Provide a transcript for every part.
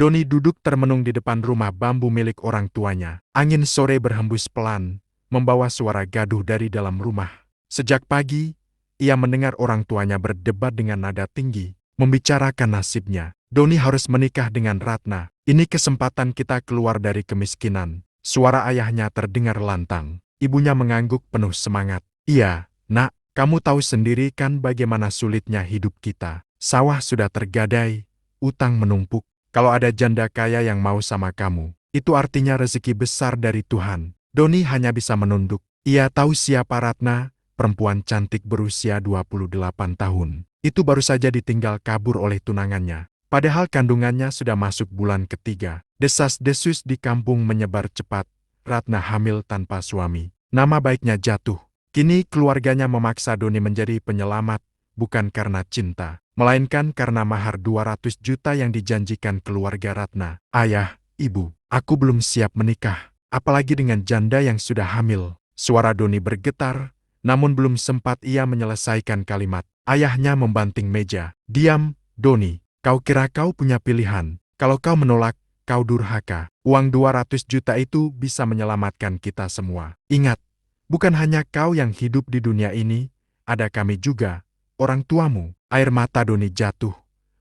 Doni duduk termenung di depan rumah bambu milik orang tuanya. Angin sore berhembus pelan, membawa suara gaduh dari dalam rumah. Sejak pagi, ia mendengar orang tuanya berdebat dengan nada tinggi, membicarakan nasibnya. Doni harus menikah dengan Ratna. Ini kesempatan kita keluar dari kemiskinan. Suara ayahnya terdengar lantang. Ibunya mengangguk penuh semangat. Iya, nak, kamu tahu sendiri kan bagaimana sulitnya hidup kita. Sawah sudah tergadai, utang menumpuk. Kalau ada janda kaya yang mau sama kamu, itu artinya rezeki besar dari Tuhan. Doni hanya bisa menunduk. Ia tahu siapa Ratna, perempuan cantik berusia 28 tahun. Itu baru saja ditinggal kabur oleh tunangannya. Padahal kandungannya sudah masuk bulan ketiga. Desas-desus di kampung menyebar cepat. Ratna hamil tanpa suami. Nama baiknya jatuh. Kini keluarganya memaksa Doni menjadi penyelamat, bukan karena cinta, melainkan karena mahar 200 juta yang dijanjikan keluarga Ratna. Ayah, ibu, aku belum siap menikah, apalagi dengan janda yang sudah hamil. Suara Doni bergetar, namun belum sempat ia menyelesaikan kalimat. Ayahnya membanting meja. Diam, Doni, kau kira kau punya pilihan. Kalau kau menolak, kau durhaka. Uang 200 juta itu bisa menyelamatkan kita semua. Ingat, bukan hanya kau yang hidup di dunia ini, ada kami juga, orang tuamu. Air mata Doni jatuh,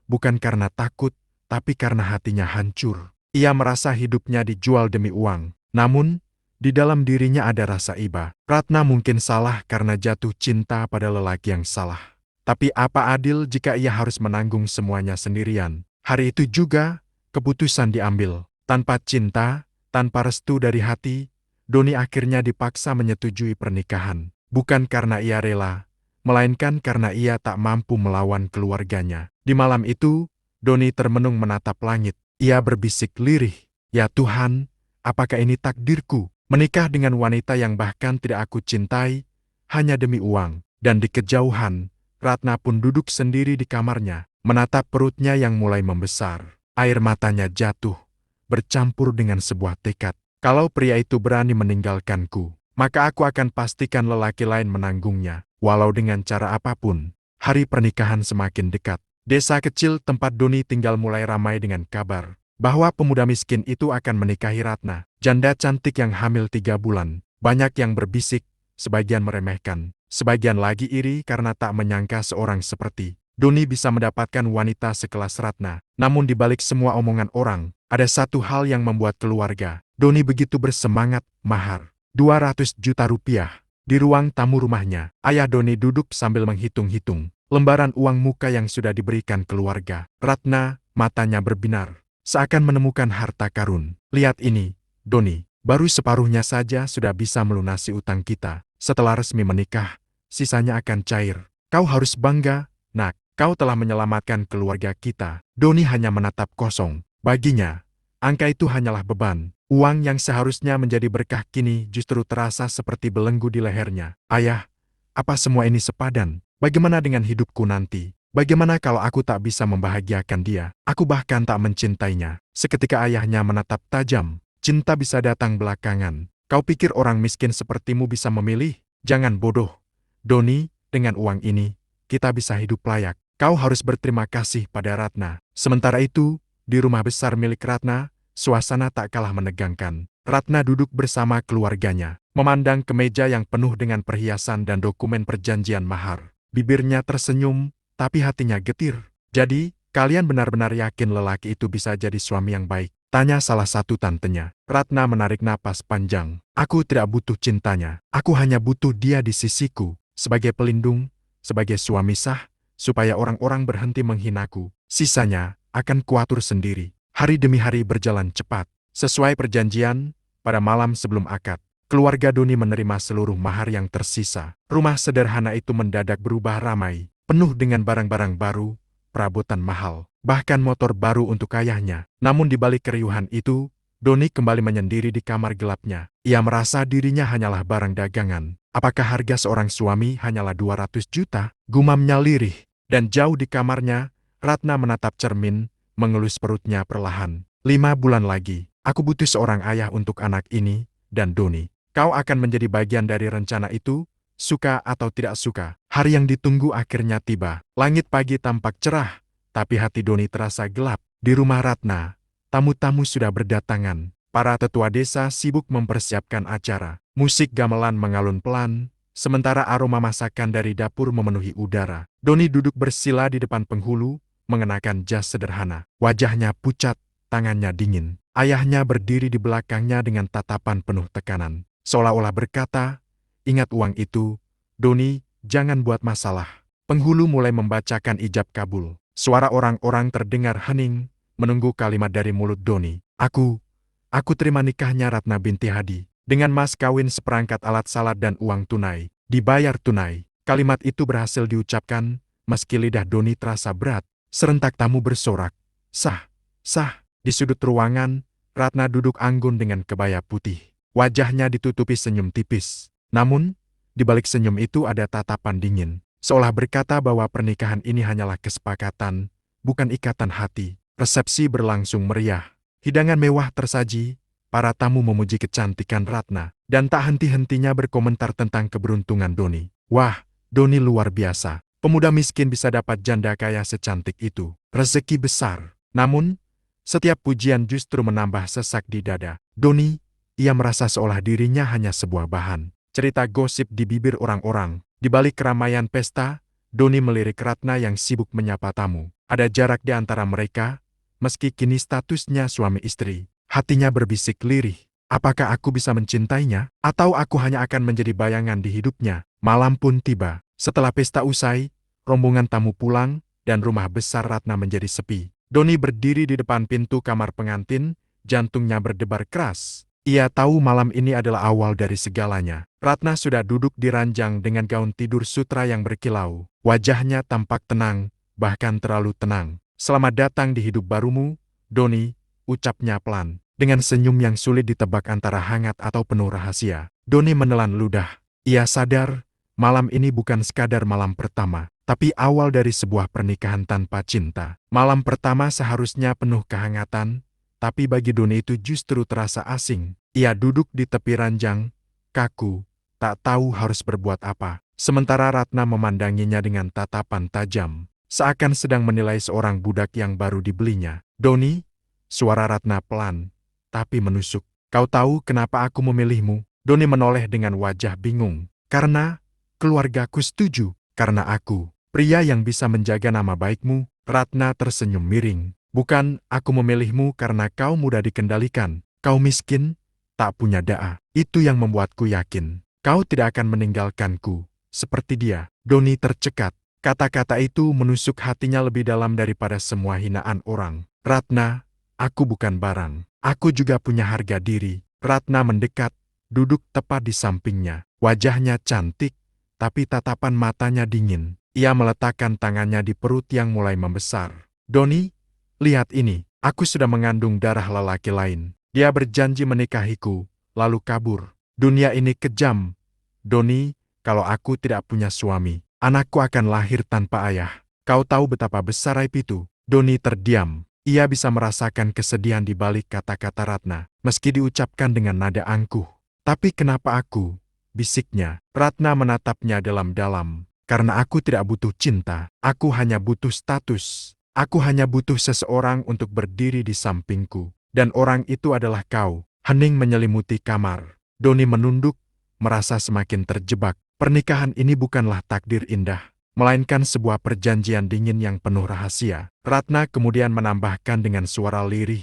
bukan karena takut, tapi karena hatinya hancur. Ia merasa hidupnya dijual demi uang. Namun, di dalam dirinya ada rasa iba. Ratna mungkin salah karena jatuh cinta pada lelaki yang salah. Tapi apa adil jika ia harus menanggung semuanya sendirian? Hari itu juga, keputusan diambil. Tanpa cinta, tanpa restu dari hati, Doni akhirnya dipaksa menyetujui pernikahan. Bukan karena ia rela, melainkan karena ia tak mampu melawan keluarganya. Di malam itu, Doni termenung menatap langit. Ia berbisik lirih, "Ya Tuhan, apakah ini takdirku? Menikah dengan wanita yang bahkan tidak aku cintai, hanya demi uang." Dan di kejauhan, Ratna pun duduk sendiri di kamarnya, menatap perutnya yang mulai membesar. Air matanya jatuh, bercampur dengan sebuah tekad. Kalau pria itu berani meninggalkanku, maka aku akan pastikan lelaki lain menanggungnya, walau dengan cara apapun. Hari pernikahan semakin dekat. Desa kecil tempat Doni tinggal mulai ramai dengan kabar bahwa pemuda miskin itu akan menikahi Ratna, janda cantik yang hamil 3 bulan. Banyak yang berbisik, sebagian meremehkan, sebagian lagi iri karena tak menyangka seorang seperti Doni bisa mendapatkan wanita sekelas Ratna. Namun di balik semua omongan orang, ada satu hal yang membuat keluarga Doni begitu bersemangat. Mahar 200 juta rupiah. Di ruang tamu rumahnya, ayah Doni duduk sambil menghitung-hitung lembaran uang muka yang sudah diberikan keluarga. Ratna, matanya berbinar, seakan menemukan harta karun. Lihat ini, Doni, baru separuhnya saja sudah bisa melunasi utang kita. Setelah resmi menikah, sisanya akan cair. Kau harus bangga, nak, kau telah menyelamatkan keluarga kita. Doni hanya menatap kosong. Baginya, angka itu hanyalah beban. Uang yang seharusnya menjadi berkah kini justru terasa seperti belenggu di lehernya. Ayah, apa semua ini sepadan? Bagaimana dengan hidupku nanti? Bagaimana kalau aku tak bisa membahagiakan dia? Aku bahkan tak mencintainya. Seketika ayahnya menatap tajam. Cinta bisa datang belakangan. Kau pikir orang miskin sepertimu bisa memilih? Jangan bodoh. Doni, dengan uang ini, kita bisa hidup layak. Kau harus berterima kasih pada Ratna. Sementara itu, di rumah besar milik Ratna, suasana tak kalah menegangkan. Ratna duduk bersama keluarganya, memandang ke meja yang penuh dengan perhiasan dan dokumen perjanjian mahar. Bibirnya tersenyum, tapi hatinya getir. Jadi, kalian benar-benar yakin lelaki itu bisa jadi suami yang baik? Tanya salah satu tantenya. Ratna menarik napas panjang. Aku tidak butuh cintanya. Aku hanya butuh dia di sisiku, sebagai pelindung, sebagai suami sah, supaya orang-orang berhenti menghinaku. Sisanya akan kuatur sendiri. Hari demi hari berjalan cepat. Sesuai perjanjian, pada malam sebelum akad, keluarga Doni menerima seluruh mahar yang tersisa. Rumah sederhana itu mendadak berubah ramai, penuh dengan barang-barang baru, perabotan mahal, bahkan motor baru untuk ayahnya. Namun di balik keriuhan itu, Doni kembali menyendiri di kamar gelapnya. Ia merasa dirinya hanyalah barang dagangan. Apakah harga seorang suami hanyalah 200 juta? Gumamnya lirih. Dan jauh di kamarnya, Ratna menatap cermin, mengelus perutnya perlahan. 5 bulan lagi, aku butuh seorang ayah untuk anak ini, dan Doni, kau akan menjadi bagian dari rencana itu, suka atau tidak suka. Hari yang ditunggu akhirnya tiba. Langit pagi tampak cerah, tapi hati Doni terasa gelap. Di rumah Ratna, Tamu-tamu sudah berdatangan. Para tetua desa sibuk mempersiapkan acara. Musik gamelan mengalun pelan, sementara aroma masakan dari dapur memenuhi udara. Doni duduk bersila di depan penghulu, mengenakan jas sederhana. Wajahnya pucat, tangannya dingin. Ayahnya berdiri di belakangnya dengan tatapan penuh tekanan. Seolah-olah berkata, "Ingat uang itu, Doni, jangan buat masalah." Penghulu mulai membacakan ijab kabul. Suara orang-orang terdengar hening, menunggu kalimat dari mulut Doni. Aku terima nikahnya Ratna binti Hadi. Dengan mas kawin seperangkat alat salat dan uang tunai. Dibayar tunai. Kalimat itu berhasil diucapkan, meski lidah Doni terasa berat. Serentak tamu bersorak. Sah, sah. Di sudut ruangan, Ratna duduk anggun dengan kebaya putih. Wajahnya ditutupi senyum tipis. Namun, di balik senyum itu ada tatapan dingin. Seolah berkata bahwa pernikahan ini hanyalah kesepakatan, bukan ikatan hati. Resepsi berlangsung meriah. Hidangan mewah tersaji, para tamu memuji kecantikan Ratna, dan tak henti-hentinya berkomentar tentang keberuntungan Doni. Wah, Doni luar biasa. Pemuda miskin bisa dapat janda kaya secantik itu. Rezeki besar. Namun, setiap pujian justru menambah sesak di dada. Doni, ia merasa seolah dirinya hanya sebuah bahan. Cerita gosip di bibir orang-orang. Di balik keramaian pesta, Doni melirik Ratna yang sibuk menyapa tamu. Ada jarak di antara mereka, meski kini statusnya suami istri. Hatinya berbisik lirih. Apakah aku bisa mencintainya? Atau aku hanya akan menjadi bayangan di hidupnya? Malam pun tiba. Setelah pesta usai, rombongan tamu pulang, dan rumah besar Ratna menjadi sepi. Doni berdiri di depan pintu kamar pengantin, jantungnya berdebar keras. Ia tahu malam ini adalah awal dari segalanya. Ratna sudah duduk di ranjang dengan gaun tidur sutra yang berkilau. Wajahnya tampak tenang, bahkan terlalu tenang. Selamat datang di hidup barumu, Doni, ucapnya pelan. Dengan senyum yang sulit ditebak antara hangat atau penuh rahasia. Doni menelan ludah. Ia sadar, malam ini bukan sekadar malam pertama, tapi awal dari sebuah pernikahan tanpa cinta. Malam pertama seharusnya penuh kehangatan, tapi bagi Doni itu justru terasa asing. Ia duduk di tepi ranjang, kaku, tak tahu harus berbuat apa. Sementara Ratna memandanginya dengan tatapan tajam, seakan sedang menilai seorang budak yang baru dibelinya. Doni, suara Ratna pelan, tapi menusuk. Kau tahu kenapa aku memilihmu? Doni menoleh dengan wajah bingung. Karena keluargaku setuju, karena aku, pria yang bisa menjaga nama baikmu. Ratna tersenyum miring. Bukan, aku memilihmu karena kau mudah dikendalikan. Kau miskin, tak punya da'a. Itu yang membuatku yakin. Kau tidak akan meninggalkanku. Seperti dia. Doni tercekat. Kata-kata itu menusuk hatinya lebih dalam daripada semua hinaan orang. Ratna, aku bukan barang. Aku juga punya harga diri. Ratna mendekat, duduk tepat di sampingnya. Wajahnya cantik, tapi tatapan matanya dingin. Ia meletakkan tangannya di perut yang mulai membesar. Doni, lihat ini, aku sudah mengandung darah lelaki lain. Dia berjanji menikahiku, lalu kabur. Dunia ini kejam. Doni, kalau aku tidak punya suami, anakku akan lahir tanpa ayah. Kau tahu betapa besar aib itu? Doni terdiam. Ia bisa merasakan kesedihan di balik kata-kata Ratna, meski diucapkan dengan nada angkuh. Tapi kenapa aku? Bisiknya. Ratna menatapnya dalam-dalam. Karena aku tidak butuh cinta, aku hanya butuh status. Aku hanya butuh seseorang untuk berdiri di sampingku. Dan orang itu adalah kau. Hening menyelimuti kamar. Doni menunduk, merasa semakin terjebak. Pernikahan ini bukanlah takdir indah, melainkan sebuah perjanjian dingin yang penuh rahasia. Ratna kemudian menambahkan dengan suara lirih,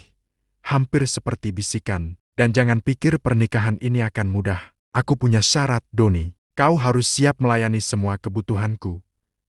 hampir seperti bisikan. Dan jangan pikir pernikahan ini akan mudah. Aku punya syarat, Doni. Kau harus siap melayani semua kebutuhanku.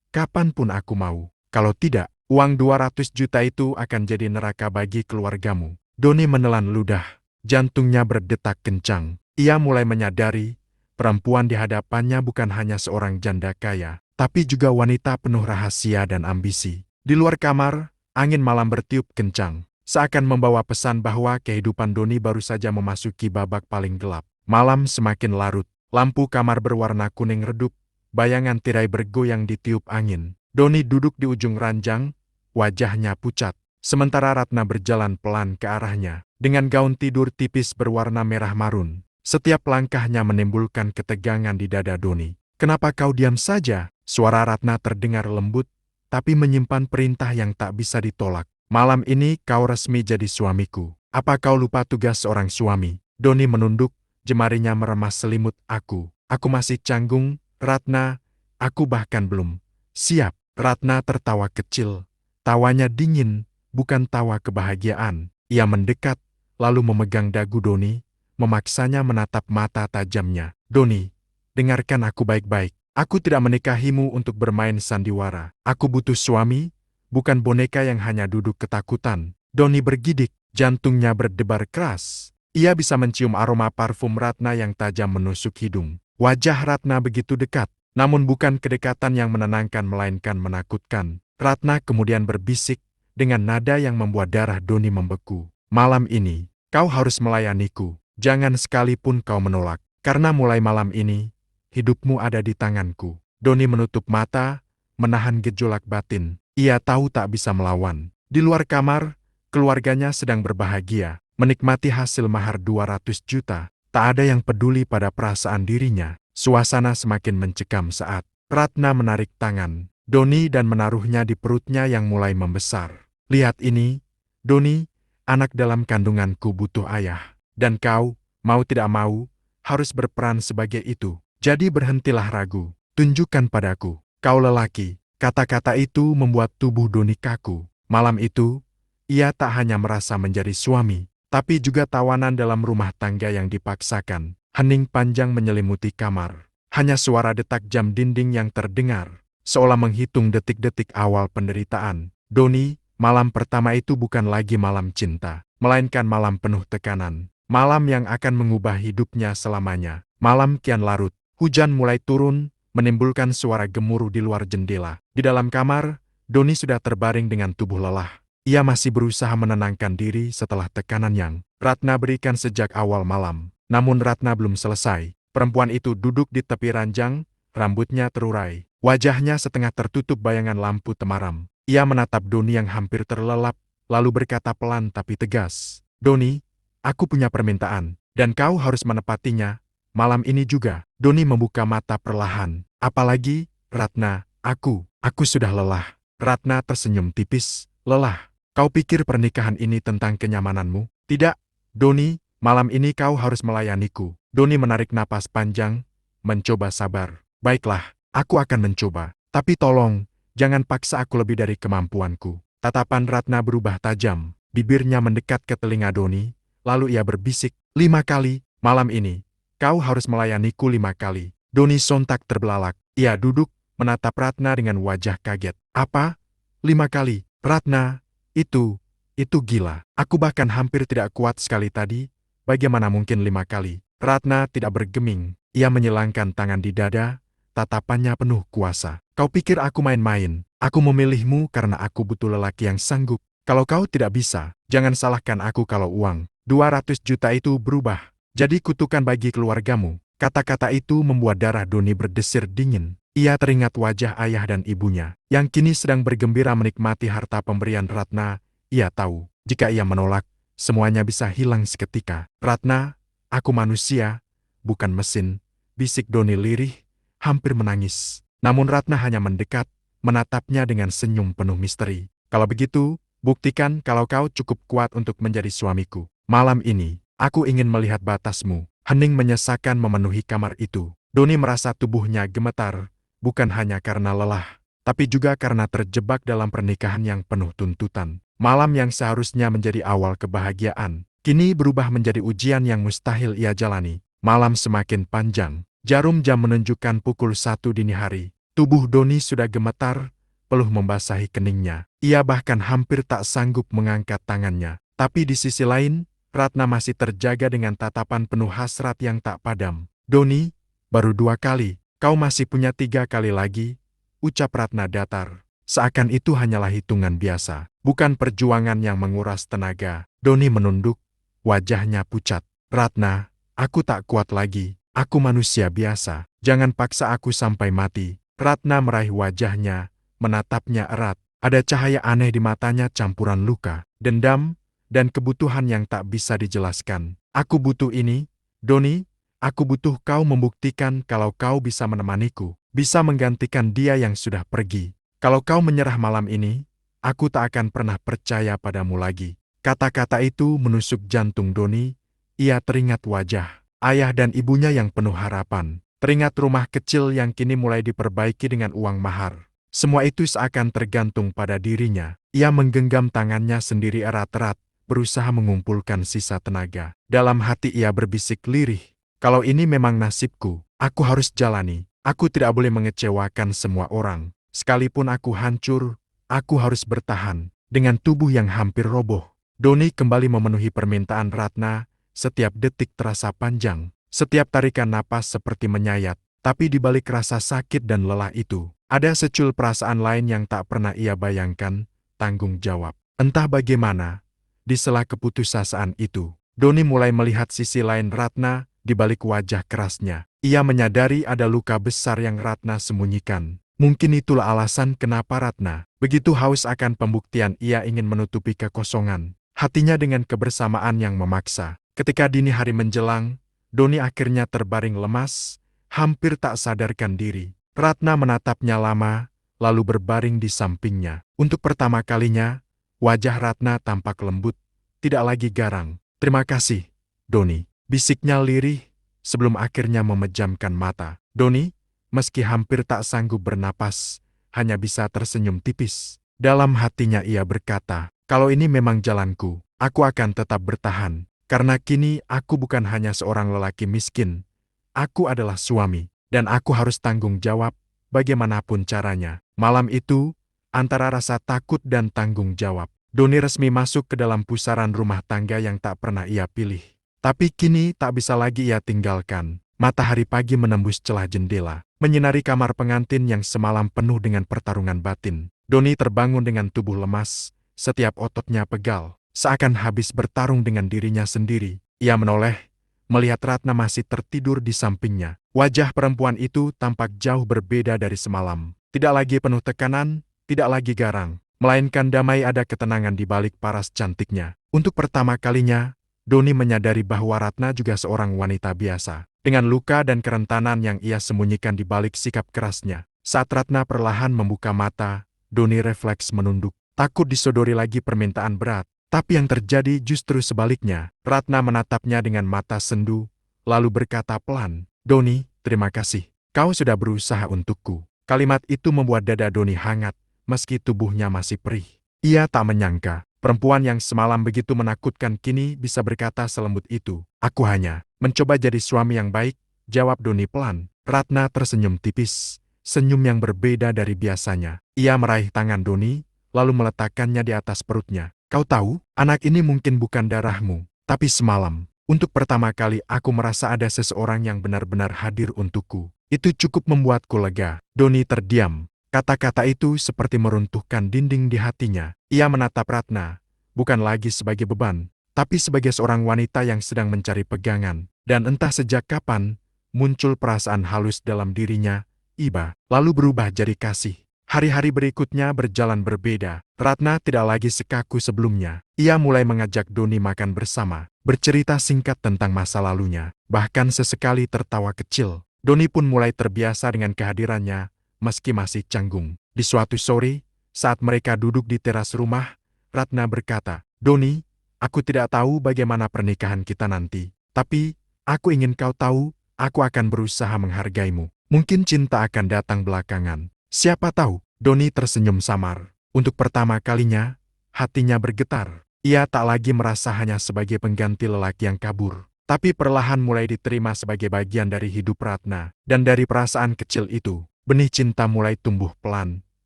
Kapanpun aku mau. Kalau tidak, uang 200 juta itu akan jadi neraka bagi keluargamu. Doni menelan ludah. Jantungnya berdetak kencang. Ia mulai menyadari, perempuan di hadapannya bukan hanya seorang janda kaya, tapi juga wanita penuh rahasia dan ambisi. Di luar kamar, angin malam bertiup kencang, seakan membawa pesan bahwa kehidupan Doni baru saja memasuki babak paling gelap. Malam semakin larut, lampu kamar berwarna kuning redup, bayangan tirai bergoyang ditiup angin. Doni duduk di ujung ranjang, wajahnya pucat, sementara Ratna berjalan pelan ke arahnya, dengan gaun tidur tipis berwarna merah marun. Setiap langkahnya menimbulkan ketegangan di dada Doni. Kenapa kau diam saja? Suara Ratna terdengar lembut, tapi menyimpan perintah yang tak bisa ditolak. Malam ini kau resmi jadi suamiku. Apa kau lupa tugas seorang suami? Doni menunduk, jemarinya meremas selimut aku. Aku masih canggung, Ratna. Aku bahkan belum siap. Ratna tertawa kecil. Tawanya dingin, bukan tawa kebahagiaan. Ia mendekat, lalu memegang dagu Doni, memaksanya menatap mata tajamnya. Doni, dengarkan aku baik-baik. Aku tidak menikahimu untuk bermain sandiwara. Aku butuh suami, bukan boneka yang hanya duduk ketakutan. Doni bergidik, jantungnya berdebar keras. Ia bisa mencium aroma parfum Ratna yang tajam menusuk hidung. Wajah Ratna begitu dekat, namun bukan kedekatan yang menenangkan melainkan menakutkan. Ratna kemudian berbisik, dengan nada yang membuat darah Doni membeku. Malam ini, kau harus melayaniku. Jangan sekalipun kau menolak. Karena mulai malam ini, hidupmu ada di tanganku. Doni menutup mata, menahan gejolak batin. Ia tahu tak bisa melawan. Di luar kamar, keluarganya sedang berbahagia, menikmati hasil mahar 200 juta. Tak ada yang peduli pada perasaan dirinya. Suasana semakin mencekam saat Ratna menarik tangan Doni dan menaruhnya di perutnya yang mulai membesar. Lihat ini, Doni, anak dalam kandunganku butuh ayah. Dan kau, mau tidak mau, harus berperan sebagai itu. Jadi berhentilah ragu, tunjukkan padaku, kau lelaki. Kata-kata itu membuat tubuh Doni kaku. Malam itu, ia tak hanya merasa menjadi suami, tapi juga tawanan dalam rumah tangga yang dipaksakan. Hening panjang menyelimuti kamar. Hanya suara detak jam dinding yang terdengar, seolah menghitung detik-detik awal penderitaan. Doni, malam pertama itu bukan lagi malam cinta, melainkan malam penuh tekanan. Malam yang akan mengubah hidupnya selamanya. Malam kian larut, hujan mulai turun, menimbulkan suara gemuruh di luar jendela. Di dalam kamar, Doni sudah terbaring dengan tubuh lelah. Ia masih berusaha menenangkan diri setelah tekanan yang Ratna berikan sejak awal malam. Namun Ratna belum selesai. Perempuan itu duduk di tepi ranjang, rambutnya terurai. Wajahnya setengah tertutup bayangan lampu temaram. Ia menatap Doni yang hampir terlelap, lalu berkata pelan tapi tegas. Doni, aku punya permintaan, dan kau harus menepatinya. Malam ini juga. Doni membuka mata perlahan. Apalagi, Ratna, aku sudah lelah. Ratna tersenyum tipis. Lelah? Kau pikir pernikahan ini tentang kenyamananmu? Tidak, Doni, malam ini kau harus melayaniku. Doni menarik napas panjang, mencoba sabar. Baiklah, aku akan mencoba. Tapi tolong, jangan paksa aku lebih dari kemampuanku. Tatapan Ratna berubah tajam. Bibirnya mendekat ke telinga Doni, lalu ia berbisik, 5 kali, malam ini. Kau harus melayaniku 5 kali. Doni sontak terbelalak. Ia duduk, menatap Ratna dengan wajah kaget. Apa? 5 kali? Ratna, itu gila. Aku bahkan hampir tidak kuat sekali tadi. Bagaimana mungkin 5 kali? Ratna tidak bergeming. Ia menyilangkan tangan di dada, tatapannya penuh kuasa. Kau pikir aku main-main? Aku memilihmu karena aku butuh lelaki yang sanggup. Kalau kau tidak bisa, jangan salahkan aku kalau uang 200 juta itu berubah jadi kutukan bagi keluargamu. Kata-kata itu membuat darah Doni berdesir dingin. Ia teringat wajah ayah dan ibunya, yang kini sedang bergembira menikmati harta pemberian Ratna. Ia tahu, jika ia menolak, semuanya bisa hilang seketika. Ratna, aku manusia, bukan mesin, bisik Doni lirih, hampir menangis. Namun Ratna hanya mendekat, menatapnya dengan senyum penuh misteri. Kalau begitu, buktikan kalau kau cukup kuat untuk menjadi suamiku. Malam ini, aku ingin melihat batasmu. Hening menyesakan memenuhi kamar itu. Doni merasa tubuhnya gemetar, bukan hanya karena lelah, tapi juga karena terjebak dalam pernikahan yang penuh tuntutan. Malam yang seharusnya menjadi awal kebahagiaan, kini berubah menjadi ujian yang mustahil ia jalani. Malam semakin panjang, jarum jam menunjukkan pukul 1 dini hari. Tubuh Doni sudah gemetar, peluh membasahi keningnya. Ia bahkan hampir tak sanggup mengangkat tangannya. Tapi di sisi lain, Ratna masih terjaga dengan tatapan penuh hasrat yang tak padam. Doni, baru 2 kali, kau masih punya 3 kali lagi, ucap Ratna datar. Seakan itu hanyalah hitungan biasa, bukan perjuangan yang menguras tenaga. Doni menunduk, wajahnya pucat. Ratna, aku tak kuat lagi, aku manusia biasa, jangan paksa aku sampai mati. Ratna meraih wajahnya, menatapnya erat. Ada cahaya aneh di matanya campuran luka, dendam, dan kebutuhan yang tak bisa dijelaskan. Aku butuh ini, Doni, aku butuh kau membuktikan kalau kau bisa menemaniku, bisa menggantikan dia yang sudah pergi. Kalau kau menyerah malam ini, aku tak akan pernah percaya padamu lagi. Kata-kata itu menusuk jantung Doni. Ia teringat wajah ayah dan ibunya yang penuh harapan. Teringat rumah kecil yang kini mulai diperbaiki dengan uang mahar. Semua itu seakan tergantung pada dirinya. Ia menggenggam tangannya sendiri erat-erat, berusaha mengumpulkan sisa tenaga. Dalam hati ia berbisik lirih, kalau ini memang nasibku, aku harus jalani. Aku tidak boleh mengecewakan semua orang. Sekalipun aku hancur, aku harus bertahan. Dengan tubuh yang hampir roboh, Doni kembali memenuhi permintaan Ratna. Setiap detik terasa panjang, setiap tarikan napas seperti menyayat. Tapi di balik rasa sakit dan lelah itu, ada secul perasaan lain yang tak pernah ia bayangkan, tanggung jawab. Entah bagaimana, di sela keputusasaan itu, Doni mulai melihat sisi lain Ratna di balik wajah kerasnya. Ia menyadari ada luka besar yang Ratna sembunyikan. Mungkin itulah alasan kenapa Ratna begitu haus akan pembuktian. Ia ingin menutupi kekosongan hatinya dengan kebersamaan yang memaksa. Ketika dini hari menjelang, Doni akhirnya terbaring lemas, hampir tak sadarkan diri. Ratna menatapnya lama, lalu berbaring di sampingnya. Untuk pertama kalinya, wajah Ratna tampak lembut, tidak lagi garang. "Terima kasih, Doni," bisiknya lirih, sebelum akhirnya memejamkan mata. Doni, meski hampir tak sanggup bernapas, hanya bisa tersenyum tipis. Dalam hatinya ia berkata, "Kalau ini memang jalanku, aku akan tetap bertahan. Karena kini aku bukan hanya seorang lelaki miskin, aku adalah suami, dan aku harus tanggung jawab bagaimanapun caranya." Malam itu, antara rasa takut dan tanggung jawab, Doni resmi masuk ke dalam pusaran rumah tangga yang tak pernah ia pilih. Tapi kini tak bisa lagi ia tinggalkan. Matahari pagi menembus celah jendela, menyinari kamar pengantin yang semalam penuh dengan pertarungan batin. Doni terbangun dengan tubuh lemas, setiap ototnya pegal, seakan habis bertarung dengan dirinya sendiri. Ia menoleh, melihat Ratna masih tertidur di sampingnya. Wajah perempuan itu tampak jauh berbeda dari semalam. Tidak lagi penuh tekanan, tidak lagi garang, melainkan damai. Ada ketenangan di balik paras cantiknya. Untuk pertama kalinya, Doni menyadari bahwa Ratna juga seorang wanita biasa, dengan luka dan kerentanan yang ia sembunyikan di balik sikap kerasnya. Saat Ratna perlahan membuka mata, Doni refleks menunduk, takut disodori lagi permintaan berat. Tapi yang terjadi justru sebaliknya. Ratna menatapnya dengan mata sendu, lalu berkata pelan, "Doni, terima kasih. Kau sudah berusaha untukku." Kalimat itu membuat dada Doni hangat, meski tubuhnya masih perih. Ia tak menyangka, perempuan yang semalam begitu menakutkan kini bisa berkata selembut itu. "Aku hanya mencoba jadi suami yang baik," jawab Doni pelan. Ratna tersenyum tipis, senyum yang berbeda dari biasanya. Ia meraih tangan Doni, lalu meletakkannya di atas perutnya. "Kau tahu, anak ini mungkin bukan darahmu, tapi semalam, untuk pertama kali aku merasa ada seseorang yang benar-benar hadir untukku. Itu cukup membuatku lega." Doni terdiam. Kata-kata itu seperti meruntuhkan dinding di hatinya. Ia menatap Ratna, bukan lagi sebagai beban, tapi sebagai seorang wanita yang sedang mencari pegangan. Dan entah sejak kapan, muncul perasaan halus dalam dirinya, iba, lalu berubah jadi kasih. Hari-hari berikutnya berjalan berbeda. Ratna tidak lagi sekaku sebelumnya. Ia mulai mengajak Doni makan bersama, bercerita singkat tentang masa lalunya, bahkan sesekali tertawa kecil. Doni pun mulai terbiasa dengan kehadirannya, meski masih canggung. Di suatu sore, saat mereka duduk di teras rumah, Ratna berkata, "Doni, aku tidak tahu bagaimana pernikahan kita nanti. Tapi, aku ingin kau tahu, aku akan berusaha menghargaimu. Mungkin cinta akan datang belakangan. Siapa tahu?" Doni tersenyum samar. Untuk pertama kalinya, hatinya bergetar. Ia tak lagi merasa hanya sebagai pengganti lelaki yang kabur, tapi perlahan mulai diterima sebagai bagian dari hidup Ratna. Dan dari perasaan kecil itu, benih cinta mulai tumbuh pelan,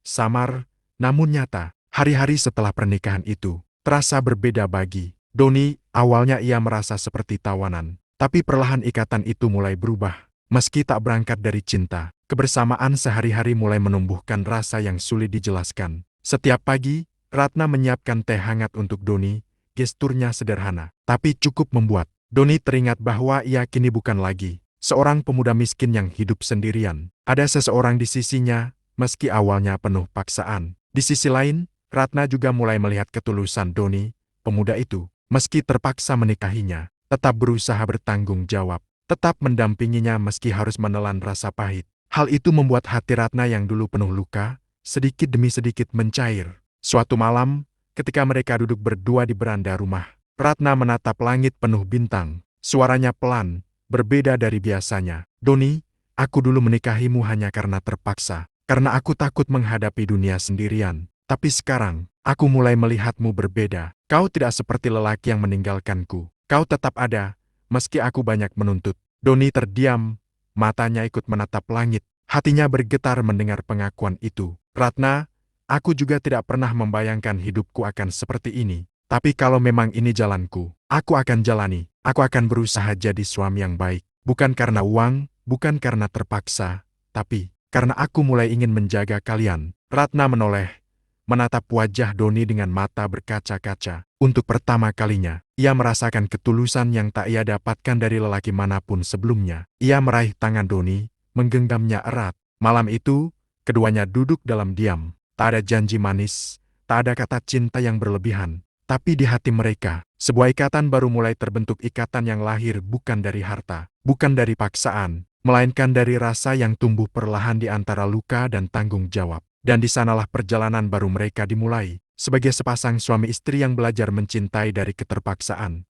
samar, namun nyata. Hari-hari setelah pernikahan itu, terasa berbeda bagi Doni. Awalnya ia merasa seperti tawanan, tapi perlahan ikatan itu mulai berubah. Meski tak berangkat dari cinta, kebersamaan sehari-hari mulai menumbuhkan rasa yang sulit dijelaskan. Setiap pagi, Ratna menyiapkan teh hangat untuk Doni. Gesturnya sederhana, tapi cukup membuat Doni teringat bahwa ia kini bukan lagi seorang pemuda miskin yang hidup sendirian. Ada seseorang di sisinya, meski awalnya penuh paksaan. Di sisi lain, Ratna juga mulai melihat ketulusan Doni. Pemuda itu, meski terpaksa menikahinya, tetap berusaha bertanggung jawab, tetap mendampinginya meski harus menelan rasa pahit. Hal itu membuat hati Ratna yang dulu penuh luka, sedikit demi sedikit mencair. Suatu malam, ketika mereka duduk berdua di beranda rumah, Ratna menatap langit penuh bintang. Suaranya pelan, berbeda dari biasanya. Doni, aku dulu menikahimu hanya karena terpaksa. Karena aku takut menghadapi dunia sendirian. Tapi sekarang, aku mulai melihatmu berbeda. Kau tidak seperti lelaki yang meninggalkanku. Kau tetap ada, meski aku banyak menuntut. Doni terdiam, matanya ikut menatap langit. Hatinya bergetar mendengar pengakuan itu. Ratna, aku juga tidak pernah membayangkan hidupku akan seperti ini. Tapi kalau memang ini jalanku, aku akan jalani. Aku akan berusaha jadi suami yang baik. Bukan karena uang, bukan karena terpaksa, tapi karena aku mulai ingin menjaga kalian. Ratna menoleh, menatap wajah Doni dengan mata berkaca-kaca. Untuk pertama kalinya, ia merasakan ketulusan yang tak ia dapatkan dari lelaki manapun sebelumnya. Ia meraih tangan Doni, menggenggamnya erat. Malam itu, keduanya duduk dalam diam. Tak ada janji manis, tak ada kata cinta yang berlebihan. Tapi di hati mereka, sebuah ikatan baru mulai terbentuk, ikatan yang lahir bukan dari harta, bukan dari paksaan, melainkan dari rasa yang tumbuh perlahan di antara luka dan tanggung jawab. Dan di sanalah perjalanan baru mereka dimulai, sebagai sepasang suami istri yang belajar mencintai dari keterpaksaan.